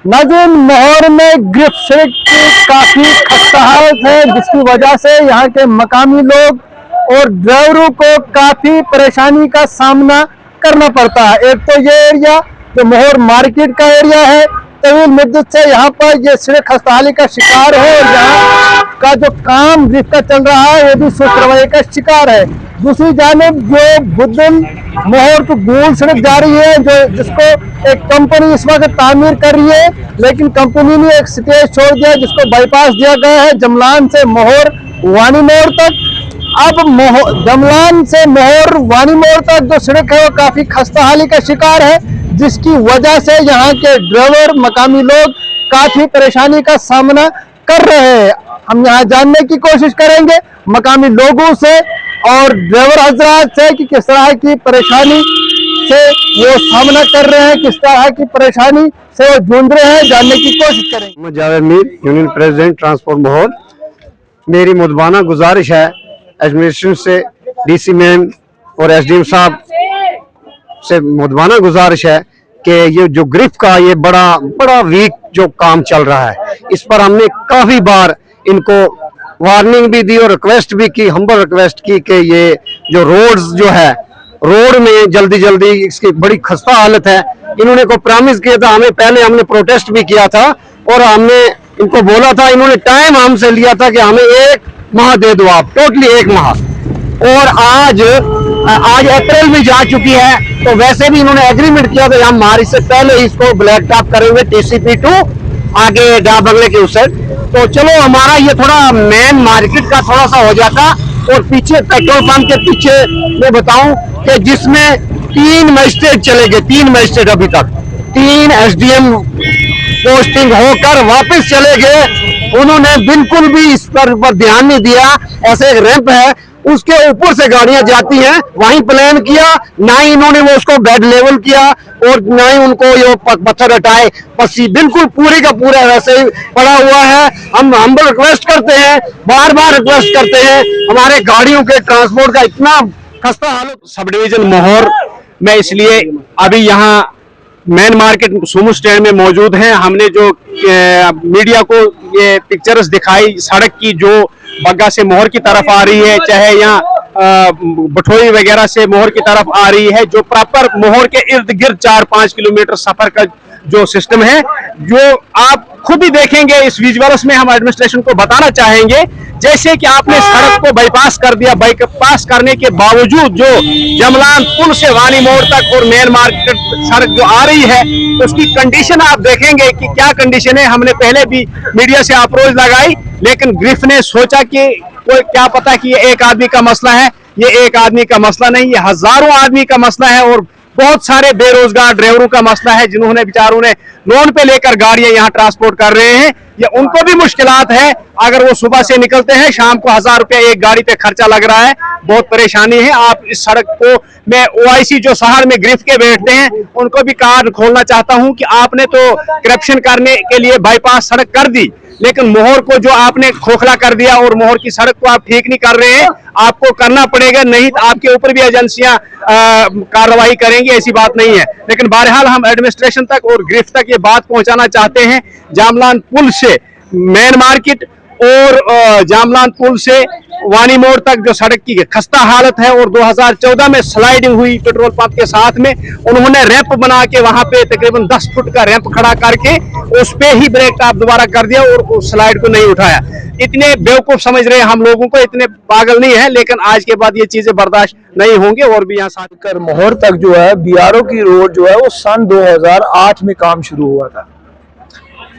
नाज़रीन, मोहर में ग्रिफ सड़क की काफी खस्ता हालत है, जिसकी वजह से यहाँ के मकामी लोग और ड्राइवरों को काफी परेशानी का सामना करना पड़ता है। एक तो ये एरिया जो मोहर मार्केट का एरिया है, तवील मुद्दत से यहाँ पर ये सड़क खस्ताहाली का शिकार है और यहाँ का जो काम ग्रिफ का चल रहा है वो भी सुस्त रवैये का शिकार है। दूसरी जानिब जो बुद्धन मोहर को गोल सड़क जा रही है, जो जिसको एक कंपनी इस वक्त तामीर कर रही है, लेकिन कंपनी ने एक स्टेज छोड़ दिया जिसको बाईपास दिया गया है जमलान से मोहर वानी मोड़ तक। अब जमलान से मोहर वानी मोड़ तक जो सड़क है वो काफी खस्ता हाली का शिकार है, जिसकी वजह से यहाँ के ड्राइवर मकामी लोग काफी परेशानी का सामना कर रहे हैं। हम यहाँ जानने की कोशिश करेंगे मकामी लोगों से और ड्राइवर हजरात से कि किस तरह की परेशानी से वो सामना कर रहे हैं, किस तरह की परेशानी से वो जूझ रहे हैं, जानने की कोशिश करेंगे। Javed Mir, union president transport मोहर। मेरी मुदबाना गुजारिश है एडमिनिस्ट्रेशन से, डीसी मैम और एसडीएम साहब से मुदबाना गुजारिश है कि ये जो ग्रिफ का ये बड़ा वीक जो काम चल रहा है, इस पर हमने काफी बार इनको वार्निंग भी दी और रिक्वेस्ट भी की, हम्बल रिक्वेस्ट की कि ये जो रोड्स जो है, रोड में जल्दी इसकी बड़ी खस्ता हालत है। इन्होंने को प्रॉमिस किया था हमें, पहले हमने प्रोटेस्ट भी किया था और हमने इनको बोला था, इन्होंने टाइम हमसे लिया था कि हमें 1 माह दे दो आप, टोटली 1 माह। और आज अप्रैल में जा चुकी है, तो वैसे भी इन्होंने एग्रीमेंट किया था हम मार्च से पहले इसको ब्लैक टॉप करेंगे TCP2 आगे डा बंगले के उस साइड। तो चलो हमारा ये थोड़ा मेन मार्केट का थोड़ा सा हो जाता, और पीछे पेट्रोल पंप के पीछे मैं बताऊं कि जिसमें 3 मजिस्ट्रेट चले गए, 3 मजिस्ट्रेट अभी तक 3 SDM पोस्टिंग होकर वापस चले गए। उन्होंने बिल्कुल भी इस पर ध्यान नहीं दिया। ऐसे एक रैंप है, उसके ऊपर से गाड़ियां जाती हैं, वहीं प्लान किया, ना ही इन्होंने वो उसको बेड लेवल किया और ना ही उनको ये पत्थर हटाए, पसी बिल्कुल पूरे का पूरा वैसे ही पड़ा हुआ है। हम रिक्वेस्ट करते हैं, बार बार रिक्वेस्ट करते हैं, हमारे गाड़ियों के ट्रांसपोर्ट का इतना खस्ता हालत। सब डिवीजन मोहर में इसलिए अभी यहाँ मेन मार्केट सोमू स्टैंड में मौजूद हैं। हमने जो मीडिया को ये पिक्चर्स दिखाई सड़क की, जो बग्गा से मोहर की तरफ आ रही है, चाहे यहाँ बठोई वगैरह से मोहर की तरफ आ रही है, जो प्रॉपर मोहर के इर्द गिर्द 4-5 किलोमीटर सफर का जो सिस्टम है, जो आप खुद ही देखेंगे इस विजुअल्स में। हम एडमिनिस्ट्रेशन को बताना चाहेंगे, जैसे कि आपने सड़क को बाईपास कर दिया, बाईपास करने के बावजूद जो जमलान पुल से वानी मोड़ तक और मेन मार्केट सड़क जो आ रही है, उसकी कंडीशन आप देखेंगे कि क्या कंडीशन है। हमने पहले भी मीडिया से अप्रोच लगाई, लेकिन ग्रिफ ने सोचा कि कोई क्या पता कि ये एक आदमी का मसला है। ये एक आदमी का मसला नहीं, ये हजारों आदमी का मसला है और बहुत सारे बेरोजगार ड्राइवरों का मसला है, जिन्होंने बेचारों ने लोन पे लेकर गाड़ियां यहाँ ट्रांसपोर्ट कर रहे हैं। या उनको भी मुश्किलात है, अगर वो सुबह से निकलते हैं शाम को 1000 रुपया एक गाड़ी पे खर्चा लग रहा है, बहुत परेशानी है। आप इस सड़क को, मैं OIC जो शहर में ग्रिफ के बैठते हैं उनको भी कार्ड खोलना चाहता हूं कि आपने तो करप्शन करने के लिए बाईपास सड़क कर दी, लेकिन मोहर को जो आपने खोखला कर दिया और मोहर की सड़क को आप ठीक नहीं कर रहे हैं। आपको करना पड़ेगा, नहीं तो आपके ऊपर भी एजेंसियां कार्रवाई करेंगी, ऐसी बात नहीं है। लेकिन बहरहाल हम एडमिनिस्ट्रेशन तक और ग्रिफ तक ये बात पहुंचाना चाहते हैं, जामलान पुल से मेन मार्केट और जामलान पुल से वानी मोड़ तक जो सड़क की खस्ता हालत है, और 2014 में स्लाइडिंग हुई पेट्रोल पंप के साथ में, उन्होंने रैंप बना के वहां पे तकरीबन 10 फुट का रैंप खड़ा करके उस पे ही ब्रेक टॉप दोबारा कर दिया और उस स्लाइड को नहीं उठाया। इतने बेवकूफ समझ रहे हैं हम लोगों को, इतने पागल नहीं है, लेकिन आज के बाद ये चीजें बर्दाश्त नहीं होंगी। और भी यहाँ साथ कर मोहर तक जो है BRO की रोड जो है वो सन 2008 में काम शुरू हुआ था।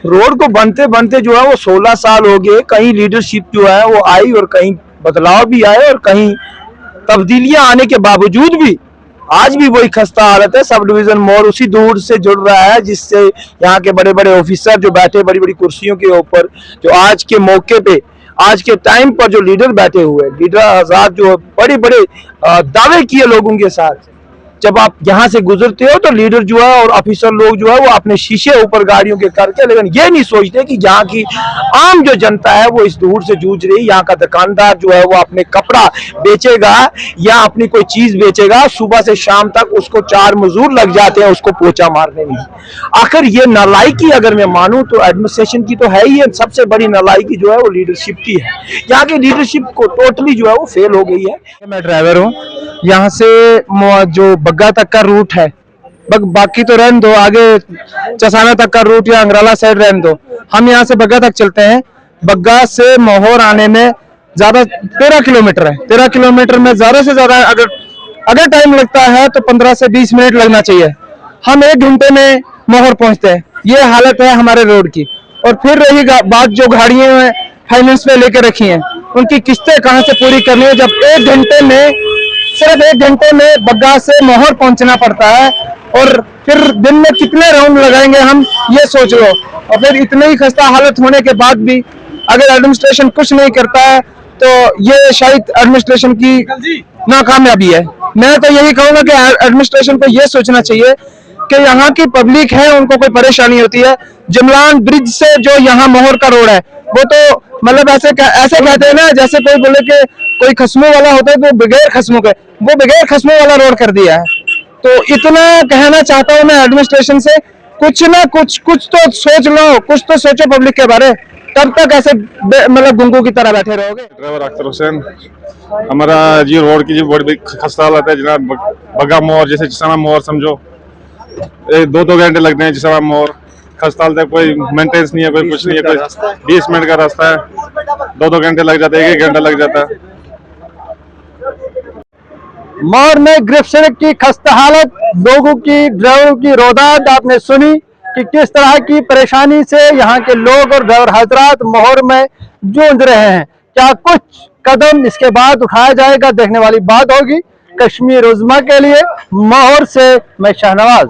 रोड को बनते बनते जो है वो 16 साल हो गए। कहीं लीडरशिप जो है वो आई और कहीं बदलाव भी आए और कहीं तब्दीलियां आने के बावजूद भी आज भी वही खस्ता हालत है। सब डिवीजन मोहर उसी दूर से जुड़ रहा है, जिससे यहाँ के बड़े बड़े ऑफिसर जो बैठे बड़ी बड़ी कुर्सियों के ऊपर, जो आज के मौके पे, आज के टाइम पर जो लीडर बैठे हुए, लीडर आजाद जो बड़े बड़े दावे किए लोगों के साथ, जब आप यहाँ से गुजरते हो तो लीडर जो है और ऑफिसर लोग जो है वो अपने शीशे ऊपर गाड़ियों के करके, लेकिन ये नहीं सोचते कि यहाँ की आम जो जनता है वो इस धूड़ से जूझ रही। यहाँ का दुकानदार जो है वो अपने कपड़ा बेचेगा या अपनी कोई चीज बेचेगा, सुबह से शाम तक उसको 4 मजदूर लग जाते हैं उसको पोछा मारने में। आखिर ये नालायकी अगर मैं मानूं तो एडमिनिस्ट्रेशन की तो है ही है, सबसे बड़ी नालायकी जो है वो लीडरशिप की है। यहाँ की लीडरशिप को टोटली जो है वो फेल हो गई है। मैं ड्राइवर हूँ, यहाँ से जो बग्गा तक का रूट है, बाकी तो रहने दो, आगे चसाना तक का रूट या अंगराला साइड रहने दो, हम यहाँ से बग्गा तक चलते हैं। बग्गा से मोहर आने में ज्यादा 13 किलोमीटर है। 13 किलोमीटर में ज्यादा से ज्यादा अगर टाइम लगता है तो 15 से 20 मिनट लगना चाहिए। हम 1 घंटे में मोहर पहुंचते हैं। ये हालत है हमारे रोड की। और फिर रही बात जो गाड़ियां फाइनेंस पे लेकर रखी हैं, उनकी किस्तें कहां से पूरी करनी है जब सिर्फ 1 घंटे में बग्गा से मोहर पहुंचना पड़ता है। और फिर दिन में कितने राउंड लगाएंगे हम, ये सोच लो। और फिर इतनी ही खस्ता हालत होने के बाद भी अगर एडमिनिस्ट्रेशन कुछ नहीं करता है तो ये शायद एडमिनिस्ट्रेशन की नाकामयाबी है। मैं तो यही कहूंगा कि एडमिनिस्ट्रेशन को ये सोचना चाहिए कि यहाँ की पब्लिक है, उनको कोई परेशानी होती है। जुमलान ब्रिज से जो यहाँ मोहर का रोड है वो तो मतलब ऐसे कहते हैं ना, जैसे कोई बोले कि कोई खस्मों वाला होता है तो बगैर खस्मों के, वो बगैर खस्मों वाला रोड कर दिया है। तो इतना कहना चाहता हूँ मैं एडमिनिस्ट्रेशन से, कुछ ना कुछ तो सोच लो, कुछ तो सोचो पब्लिक के बारे। तब तक ऐसे मतलब गुंगू की तरह बैठे रहोगे। ड्राइवर अख्तर हुसैन, हमारा जी रोड की जी बड़ी खस्ता हालत है जनाब। बग्गा मोड़ जैसे जिसना मोड़ समझो 2-2 घंटे लगते हैं। जिसना मोड़ खस्ता हालत है, कोई मेंटेनेंस नहीं है, कोई कुछ नहीं है, कोई 20 मिनट का रास्ता है, 2-2 घंटे लग जाते हैं, 1 घंटा लग जाता है। मोर में ग्रिफ सड़क की खस्ता हालत, लोगों की, ड्राइवरों की रोदाद आपने सुनी कि किस तरह की परेशानी से यहाँ के लोग और ड्राइवर हजरात मोहर में जूझ रहे हैं। क्या कुछ कदम इसके बाद उठाया जाएगा, देखने वाली बात होगी। कश्मीर उज़्मा के लिए मोहर से मैं शाहनवाज।